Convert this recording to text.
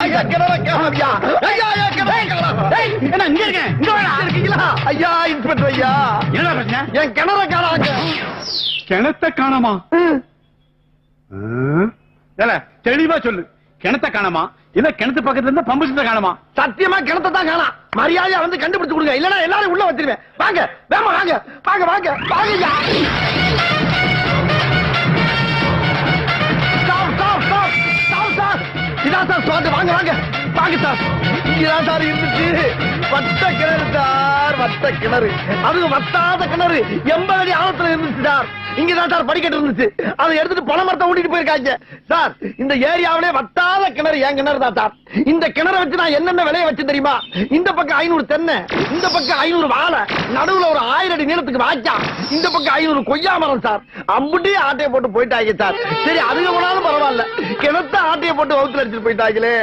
ஐயா கிணற காணவியா? ஐயா ஐயா கிணற காணா. என்ன இங்க இருக்கேன், இங்க வாடா. இருக்கீங்களா? ஐயா இன்ஸ்பெக்டர் ஐயா, என்ன பிரச்சனை? என் கிணற காணாங்க. கிணத்த காணாமா? தெளிவா சொல்லு, கிணத்த காணாமா இல்ல கிணத்து பக்கத்துல இருந்து பம்பு செட்ட காணாமா? சத்தியமா கிணத்தை தான் காணா. மரியாதையா வந்து கண்டுபிடிச்சு கொடுங்க, இல்லனா எல்லாரும் உள்ள வச்சிருவேன். வாங்க வேமா வாங்க வாங்க வாங்க வாங்கய்யா. இதான் சார் ஸ்பாட். வாங்க வாங்க வாங்க சார். இங்கதான் சார் இருந்துச்சு வட்ட கிணறு சார், வட்ட கிணறு. அது வட்டாத கிணறு 80 அடி ஆழத்துல இருந்துச்சு சார். இங்கதான் சார் படிக்கட்டு இருந்துச்சு, அதை எடுத்துட்டு பணமரத்தை ஊட்டிட்டு போயிருக்காங்க சார். இந்த ஏரியாவிலே வட்டாத கிணறு என் கிணறு தான் சார். இந்த கிணறை வச்சு நான் என்னென்ன விலைய வச்சு தெரியுமா? இந்த பக்கம் 500 தென்னை, இந்த பக்கம் 500 வாழை, நடுவுல ஒரு 1000 அடி நீளத்துக்கு வாய்க்கா, இந்த பக்கம் 500 கொய்யா மரம் சார். அம்புட்டியே ஆட்டையை போட்டு போயிட்டாங்க சார். சரி அதுக்கு போனாலும் பரவாயில்ல, கிணத்த ஆட்டையை போட்டு வகுத்துல அடிச்சுட்டு போயிட்டாங்களே.